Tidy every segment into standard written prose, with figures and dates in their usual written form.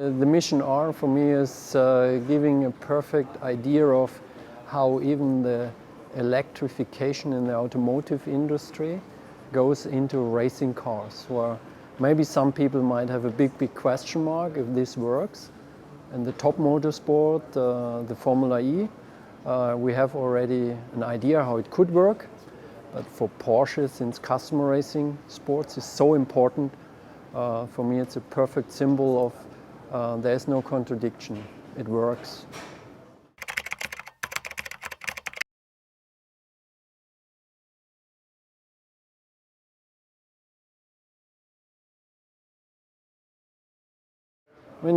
The mission R for me is giving a perfect idea of how even the electrification in the automotive industry goes into racing cars, where maybe some people might have a big question mark if this works. In the top motorsport, the Formula E, we have already an idea how it could work. But for Porsche, since customer racing sports is so important, for me it's a perfect symbol of there's no contradiction. It works. When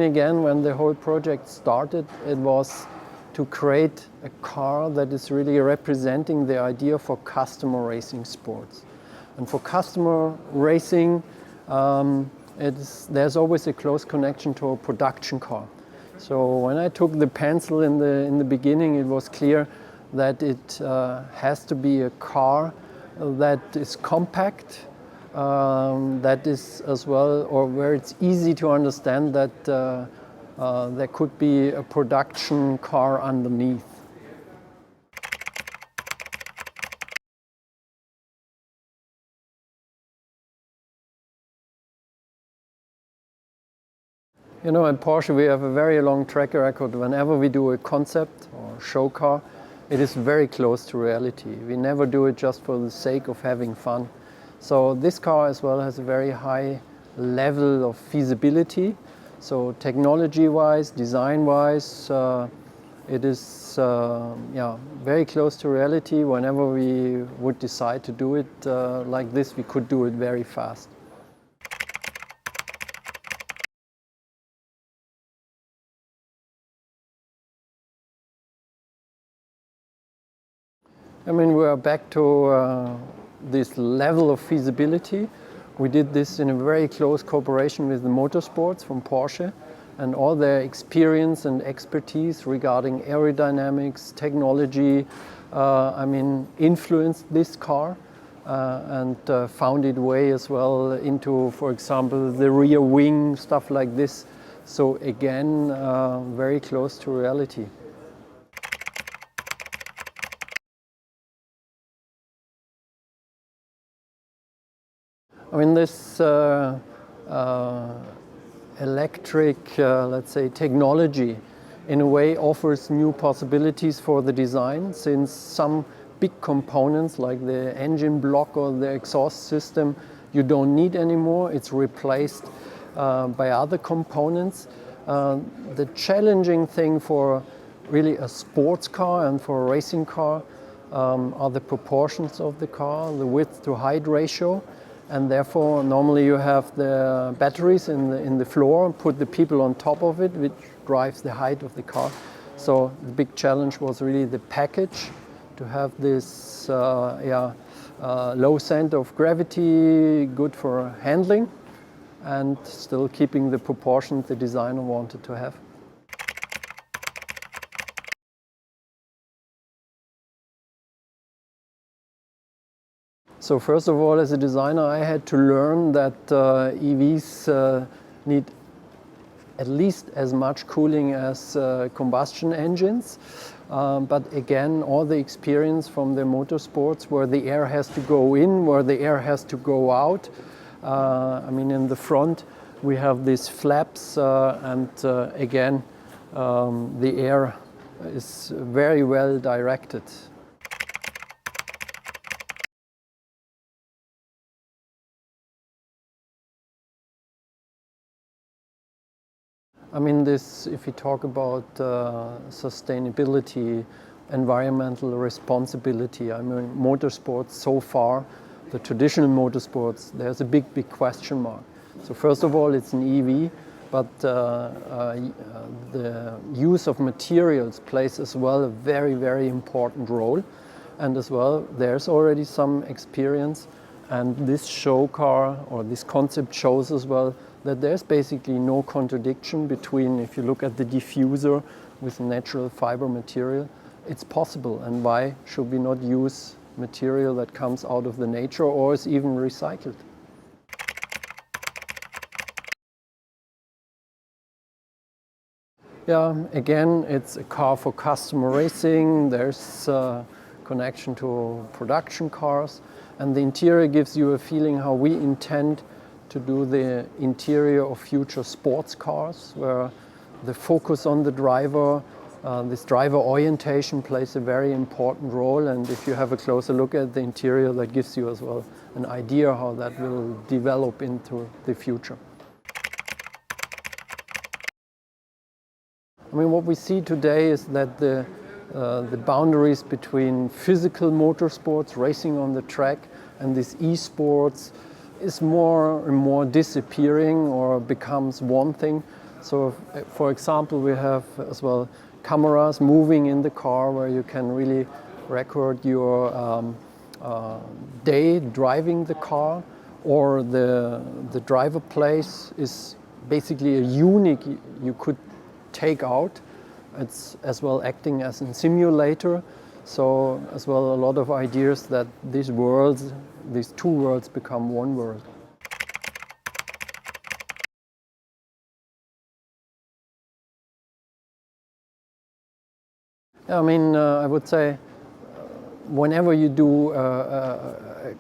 the whole project started, it was to create a car that is really representing the idea for customer racing sports. And for customer racing, there's always a close connection to a production car. So when I took the pencil in the beginning, it was clear that it has to be a car that is compact, that is as well, or where it's easy to understand that there could be a production car underneath. You know, at Porsche we have a very long track record. Whenever we do a concept or show car, it is very close to reality. We never do it just for the sake of having fun. So this car as well has a very high level of feasibility. So technology-wise, design-wise, it is very close to reality. Whenever we would decide to do it like this, we could do it very fast. I mean, we are back to this level of feasibility. We did this in a very close cooperation with the motorsports from Porsche, and all their experience and expertise regarding aerodynamics, technology, influenced this car and found its way as well into, for example, the rear wing, stuff like this. So again, very close to reality. I mean, this electric, let's say, technology in a way offers new possibilities for the design, since some big components like the engine block or the exhaust system you don't need anymore. It's replaced by other components. The challenging thing for really a sports car and for a racing car are the proportions of the car, the width to height ratio. And therefore, normally you have the batteries in the floor, put the people on top of it, which drives the height of the car. So the big challenge was really the package, to have this low center of gravity, good for handling, and still keeping the proportions the designer wanted to have. So first of all, as a designer, I had to learn that EVs need at least as much cooling as combustion engines. But again, all the experience from the motorsports, where the air has to go in, where the air has to go out. In the front, we have these flaps, and again, the air is very well directed. If you talk about sustainability, environmental responsibility, motorsports so far, the traditional motorsports, there's a big question mark. So first of all, it's an EV, but the use of materials plays as well a very important role. And as well, there's already some experience, and this show car or this concept shows as well that there's basically no contradiction between, if you look at the diffuser with natural fiber material, it's possible. And why should we not use material that comes out of the nature or is even recycled? Yeah, again, it's a car for customer racing. There's a connection to production cars, and the interior gives you a feeling how we intend to do the interior of future sports cars, where the focus on the driver, this driver orientation plays a very important role. And if you have a closer look at the interior, that gives you as well an idea how that will develop into the future. I mean, what we see today is that the boundaries between physical motorsports, racing on the track, and this esports is more and more disappearing or becomes one thing. So, for example, we have as well cameras moving in the car where you can really record your day driving the car, or the driver place is basically a unit you could take out. It's as well acting as a simulator. So as well a lot of ideas that these two worlds become one world. I mean, I would say whenever you do a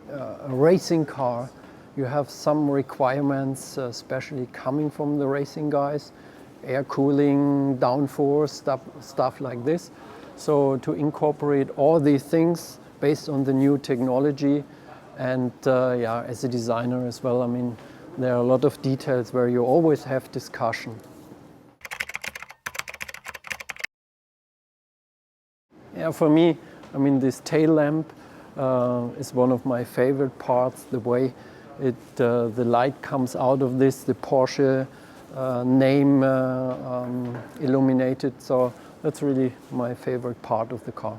racing car, you have some requirements, especially coming from the racing guys, air cooling, downforce, stuff like this. So to incorporate all these things based on the new technology, and yeah, as a designer as well, I mean, there are a lot of details where you always have discussion. Yeah, for me, I mean, this tail lamp is one of my favorite parts. The way the light comes out of this, the Porsche name illuminated. So that's really my favorite part of the car.